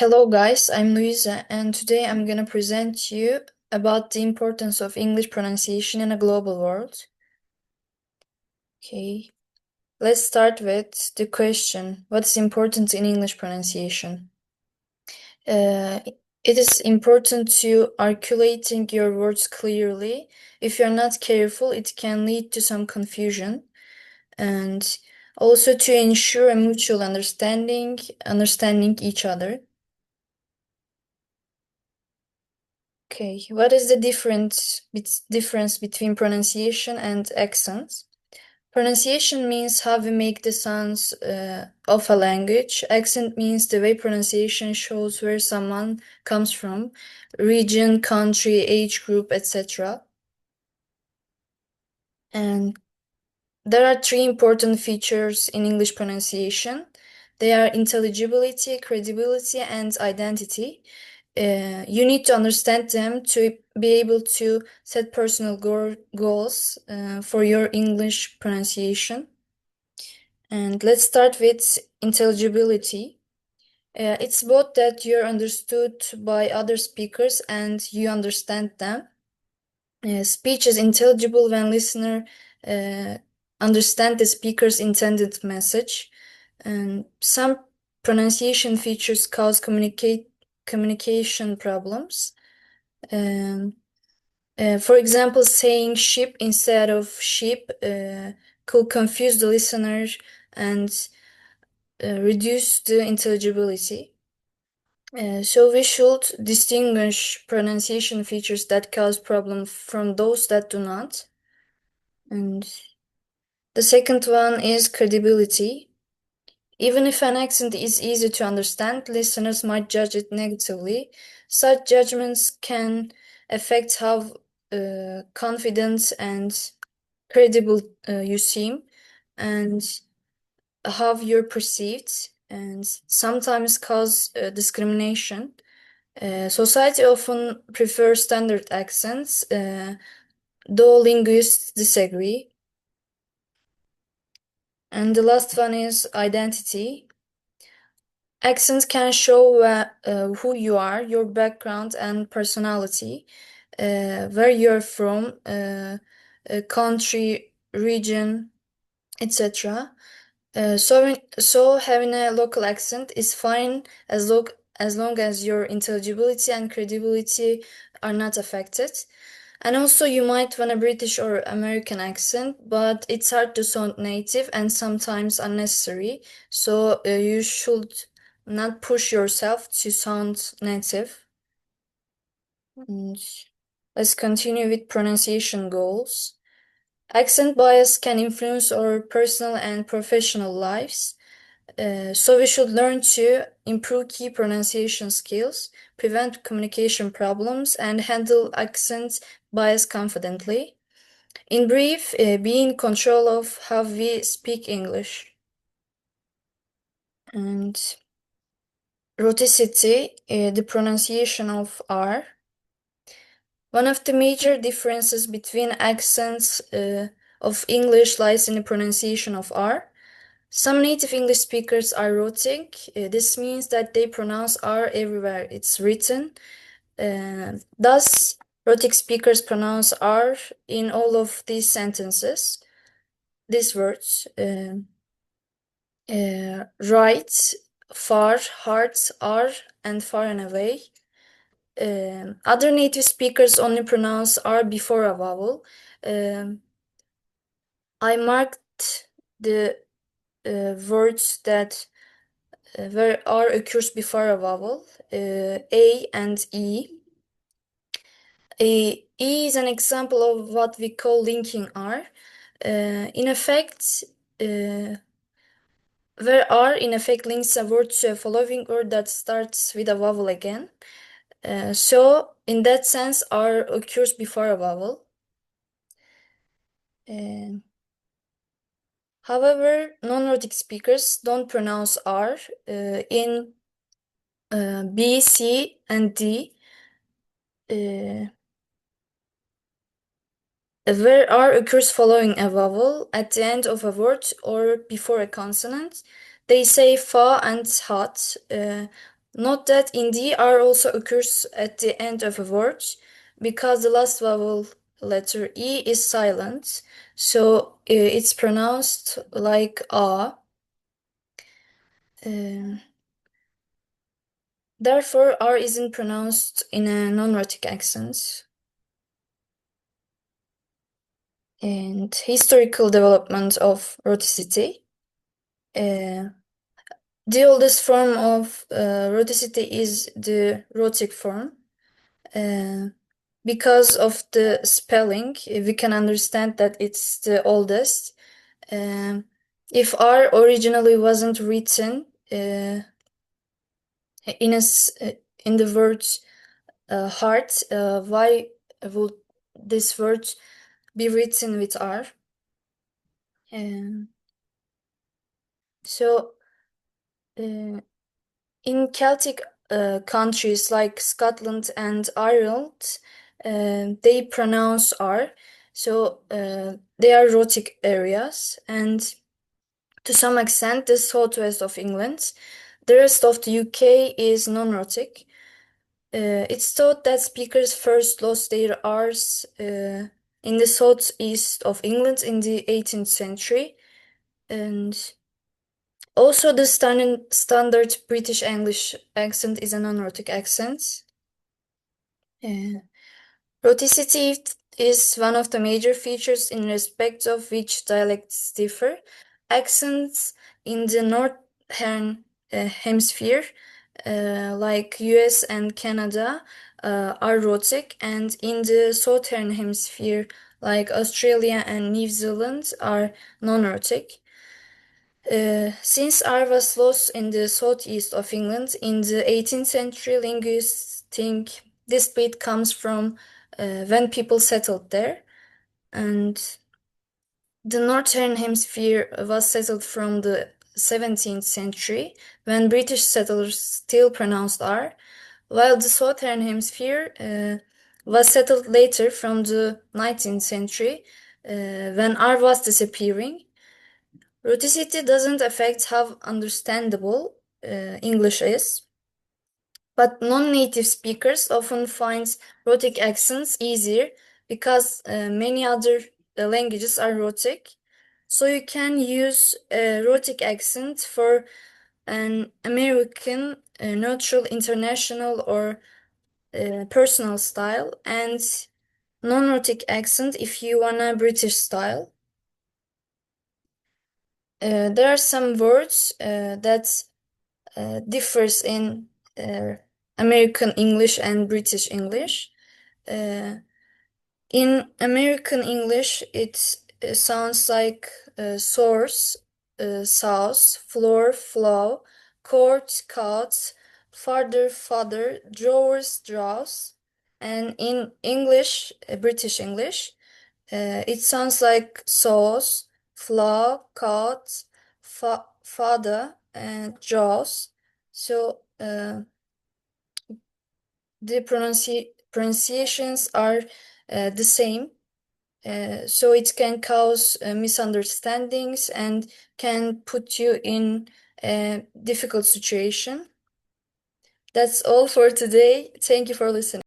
Hello guys, I'm Luiza and today I'm gonna present you about the importance of English pronunciation in a global world. Okay, let's start with the question, what's important in English pronunciation? Uh, it is important to articulating your words clearly. If you're not careful, it can lead to some confusion and also to ensure a mutual understanding each other. Okay, what is the difference between pronunciation and accent? Pronunciation means how we make the sounds of a language. Accent means the way pronunciation shows where someone comes from, region, country, age group, etc. And there are three important features in English pronunciation. They are intelligibility, credibility, and identity. You need to understand them to be able to set personal goals for your English pronunciation. And let's start with intelligibility. It's both that you're understood by other speakers and you understand them. Speech is intelligible when listener uh, understand the speaker's intended message. And some pronunciation features cause communication problems. Um, for example, saying ship instead of sheep could confuse the listener and reduce the intelligibility. So we should distinguish pronunciation features that cause problem from those that do not. And the second one is credibility. Even if an accent is easy to understand, listeners might judge it negatively. Such judgments can affect how confident and credible you seem and how you're perceived, and sometimes cause discrimination. Society often prefers standard accents, though linguists disagree. And the last one is identity. Accents can show who you are, your background and personality, where you're from, country, region, etc. So having a local accent is fine as long as your intelligibility and credibility are not affected. And also you might want a British or American accent, but it's hard to sound native and sometimes unnecessary. So you should not push yourself to sound native. And let's continue with pronunciation goals. Accent bias can influence our personal and professional lives. So we should learn to improve key pronunciation skills, prevent communication problems, and handle accent bias confidently. In brief, be in control of how we speak English. And rhoticity, the pronunciation of R. One of the major differences between accents of English lies in the pronunciation of R. Some native English speakers are rhotic. This means that they pronounce R everywhere it's written. Thus, rhotic speakers pronounce R in all of these sentences. These words, right, far, hard, are, and far and away. Other native speakers only pronounce R before a vowel. I marked the words that where R occurs before a vowel, A and E. E is an example of what we call linking R. In effect, where R in effect links a word to a following word that starts with a vowel again. So, in that sense, R occurs before a vowel. However, non-rhotic speakers don't pronounce R in B, C, and D. Where R occurs following a vowel at the end of a word or before a consonant, they say fa and hat. Note that in the R also occurs at the end of a word because the last vowel letter E is silent, so it's pronounced like A. Um, Therefore, R isn't pronounced in a non-rhotic accent. And historical development of rhoticity. Uh, the oldest form of rhoticity is the rhotic form. Uh, because of the spelling, we can understand that it's the oldest. Um, if R originally wasn't written in in the word heart, why would this word be written with R? Um, so in Celtic countries like Scotland and Ireland, they pronounce R. So they are rhotic areas, and to some extent, the southwest of England. The rest of the UK is non-rhotic. It's thought that speakers first lost their R's in the southeast of England in the 18th century, and also the standard British English accent is a non-rhotic accent. Rhoticity is one of the major features in respect of which dialects differ. Accents in the northern hemisphere, like US and Canada, are rhotic, and in the southern hemisphere, like Australia and New Zealand, are non-rhotic. Since R was lost in the southeast of England in the 18th century, linguists think this split comes from when people settled there, and the northern hemisphere was settled from the 17th century when British settlers still pronounced R, while the southern hemisphere was settled later from the 19th century when R was disappearing. Rhoticity doesn't affect how understandable English is, but non-native speakers often find rhotic accents easier because many other languages are rhotic. So you can use a rhotic accent for an American, neutral, international, or personal style, and non-rhotic accent if you want a British style. There are some words that differs in uh, American English and British English. Uh, in American English, it sounds like source, source, floor, flow, court, court, father, father, drawers, draws. And in English, British English, it sounds like sauce, flour, cut, father, and jaws. So the pronunciations are the same. So it can cause misunderstandings and can put you in a difficult situation. That's all for today. Thank you for listening.